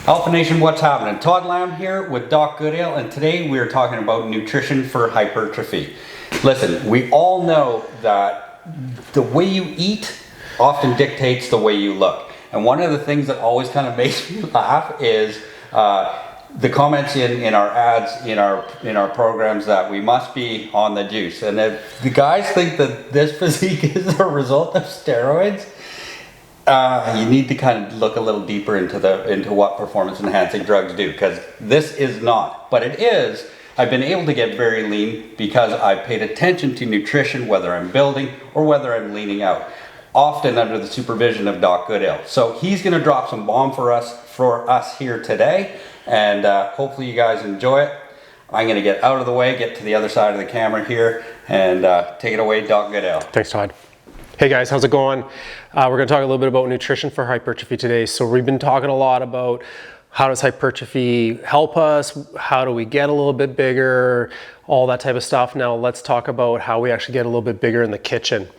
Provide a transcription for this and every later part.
Alpha Nation, what's happening? Todd Lamb here with Doc Goodale, and today we are talking about nutrition for hypertrophy. Listen, we all know that the way you eat often dictates the way you look. And one of the things that always kind of makes me laugh is the comments in our ads, in our programs, that we must be on the juice. And if the guys think that this physique is a result of steroids, you need to kind of look a little deeper into what performance enhancing drugs do, because this is not, but it is. I've been able to get very lean because I've paid attention to nutrition, whether I'm building or whether I'm leaning out, often under the supervision of Doc Goodale. So he's going to drop some bomb for us here today, and hopefully you guys enjoy it. I'm going to get out of the way, get to the other side of the camera here, and take it away, Doc Goodale. Thanks, Todd. Hey guys, how's it going? We're going to talk a little bit about nutrition for hypertrophy today. So we've been talking a lot about how does hypertrophy help us, how do we get a little bit bigger, all that type of stuff. Now let's talk about how we actually get a little bit bigger in the kitchen.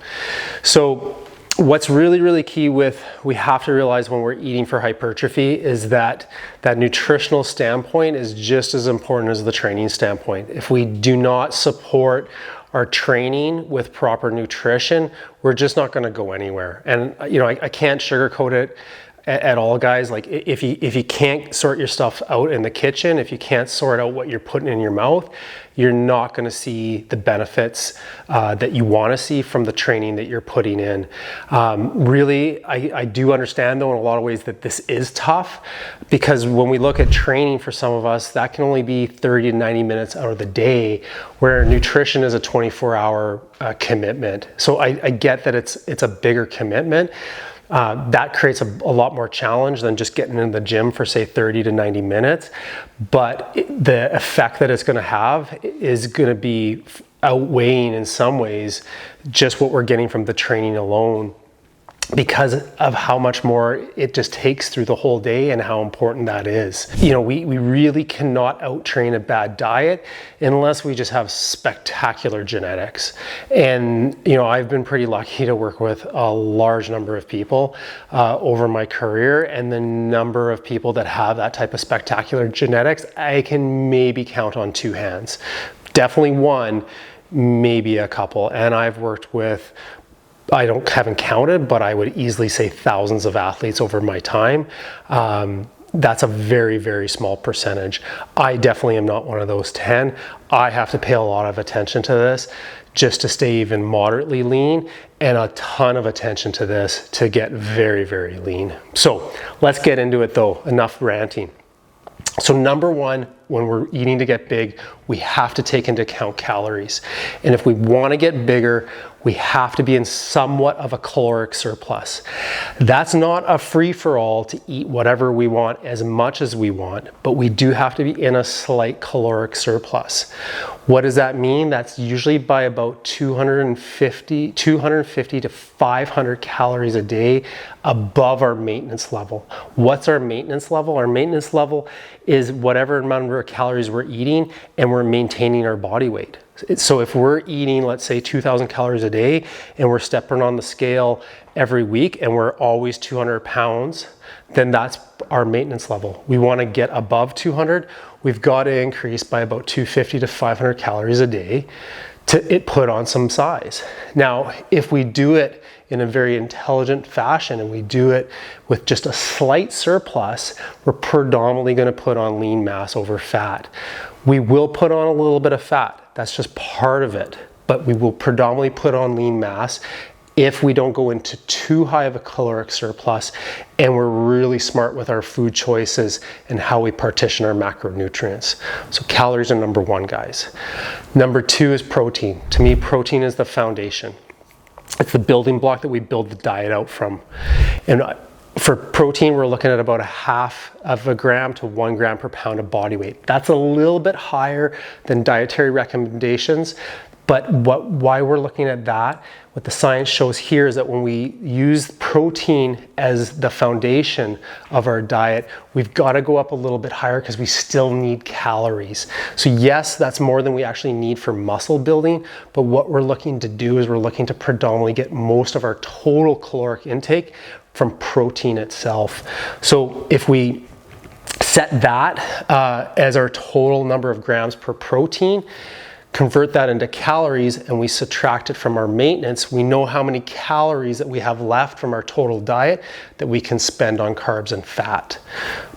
So what's really key we have to realize when we're eating for hypertrophy is that nutritional standpoint is just as important as the training standpoint. If we do not support our training with proper nutrition, we're just not going to go anywhere. And you know, I can't sugarcoat it at all, guys. Like if you can't sort your stuff out in the kitchen, if you can't sort out what you're putting in your mouth, you're not going to see the benefits that you want to see from the training that you're putting in. Really, I do understand though in a lot of ways that this is tough, because when we look at training for some of us, that can only be 30 to 90 minutes out of the day, where nutrition is a 24-hour commitment. So I get that it's a bigger commitment. That creates a lot more challenge than just getting in the gym for say 30 to 90 minutes. But the effect that it's going to have is going to be outweighing in some ways just what we're getting from the training alone, because of how much more it just takes through the whole day and how important that is. You know, we really cannot out-train a bad diet unless we just have spectacular genetics. And, you know, I've been pretty lucky to work with a large number of people over my career, and the number of people that have that type of spectacular genetics, I can maybe count on two hands. Definitely one, maybe a couple. And I've worked with, I haven't counted, but I would easily say thousands of athletes over my time. That's a very small percentage. I definitely am not one of those 10. I have to pay a lot of attention to this just to stay even moderately lean, and a ton of attention to this to get very lean. So let's get into it though, enough ranting. So number one, when we're eating to get big, we have to take into account calories. And if we want to get bigger, we have to be in somewhat of a caloric surplus. That's not a free-for-all to eat whatever we want as much as we want, but we do have to be in a slight caloric surplus. What does that mean? That's usually by about 250 to 500 calories a day above our maintenance level. What's our maintenance level? Our maintenance level is whatever amount of calories we're eating and we're maintaining our body weight. So if we're eating, let's say 2,000 calories a day, and we're stepping on the scale every week and we're always 200 pounds, then that's our maintenance level. We want to get above 200. We've got to increase by about 250 to 500 calories a day to put on some size. Now, if we do it in a very intelligent fashion and we do it with just a slight surplus, we're predominantly going to put on lean mass over fat. We will put on a little bit of fat. That's just part of it. But we will predominantly put on lean mass if we don't go into too high of a caloric surplus, and we're really smart with our food choices and how we partition our macronutrients. So calories are number one, guys. Number two is protein. To me, protein is the foundation. It's the building block that we build the diet out from. And for protein, we're looking at about 1/2 gram to 1 gram per pound of body weight. That's a little bit higher than dietary recommendations, but why we're looking at that, what the science shows here is that when we use protein as the foundation of our diet, we've got to go up a little bit higher because we still need calories. So yes, that's more than we actually need for muscle building, but what we're looking to do is we're looking to predominantly get most of our total caloric intake from protein itself. So if we set that as our total number of grams per protein, convert that into calories, and we subtract it from our maintenance, we know how many calories that we have left from our total diet that we can spend on carbs and fat.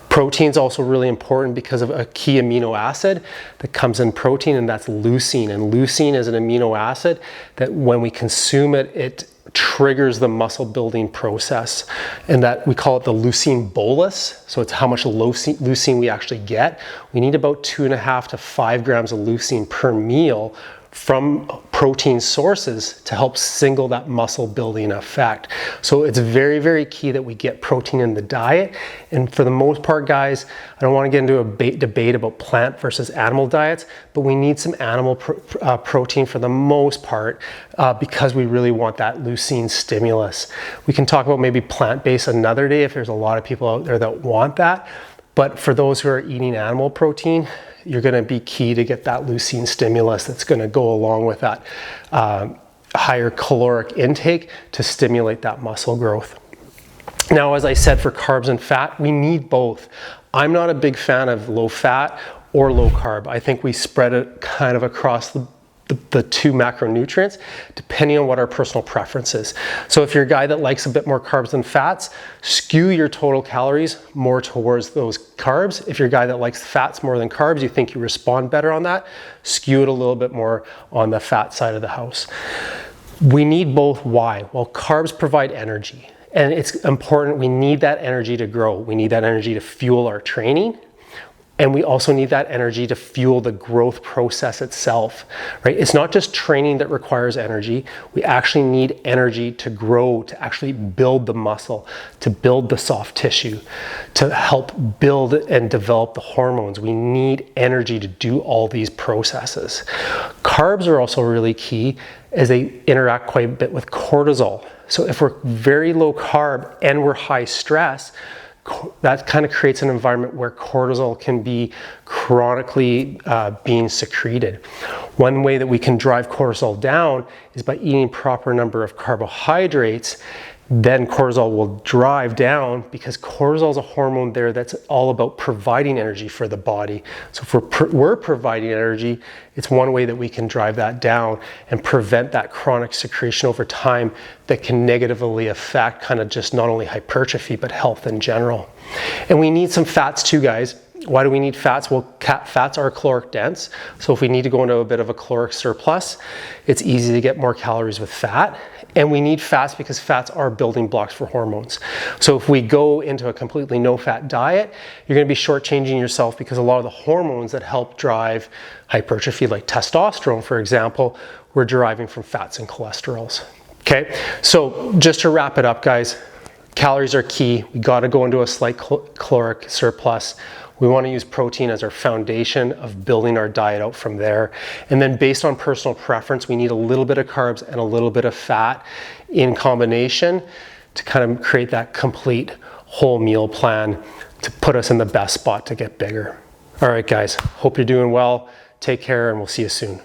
Protein is also really important because of a key amino acid that comes in protein, and that's leucine. And leucine is an amino acid that when we consume it, it triggers the muscle building process, and that we call it the leucine bolus. So it's how much leucine we actually get. We need about 2.5 to 5 grams of leucine per meal from protein sources to help signal that muscle building effect. So it's very, very key that we get protein in the diet. And for the most part, guys, I don't want to get into a debate about plant versus animal diets, but we need some animal protein for the most part because we really want that leucine stimulus. We can talk about maybe plant-based another day if there's a lot of people out there that want that. But for those who are eating animal protein, you're going to be key to get that leucine stimulus that's going to go along with that higher caloric intake to stimulate that muscle growth. Now, as I said, for carbs and fat, we need both. I'm not a big fan of low fat or low carb. I think we spread it kind of across the two macronutrients, depending on what our personal preference is. So if you're a guy that likes a bit more carbs than fats, skew your total calories more towards those carbs. If you're a guy that likes fats more than carbs, you think you respond better on that, skew it a little bit more on the fat side of the house. We need both. Why? Well, carbs provide energy, and it's important. We need that energy to grow. We need that energy to fuel our training. And we also need that energy to fuel the growth process itself, right? It's not just training that requires energy. We actually need energy to grow, to actually build the muscle, to build the soft tissue, to help build and develop the hormones. We need energy to do all these processes. Carbs are also really key as they interact quite a bit with cortisol. So if we're very low carb and we're high stress, that kind of creates an environment where cortisol can be chronically being secreted. One way that we can drive cortisol down is by eating proper number of carbohydrates. Then cortisol will drive down because cortisol is a hormone there that's all about providing energy for the body. So if we're providing energy, it's one way that we can drive that down and prevent that chronic secretion over time that can negatively affect kind of just not only hypertrophy, but health in general. And we need some fats too, guys. Why do we need fats? Well, fats are caloric dense. So if we need to go into a bit of a caloric surplus, it's easy to get more calories with fat. And we need fats because fats are building blocks for hormones. So if we go into a completely no-fat diet, you're going to be shortchanging yourself because a lot of the hormones that help drive hypertrophy, like testosterone, for example, we're deriving from fats and cholesterols. Okay, so just to wrap it up, guys, calories are key. We got to go into a slight caloric surplus. We want to use protein as our foundation of building our diet out from there. And then based on personal preference, we need a little bit of carbs and a little bit of fat in combination to kind of create that complete whole meal plan to put us in the best spot to get bigger. All right, guys, hope you're doing well. Take care, and we'll see you soon.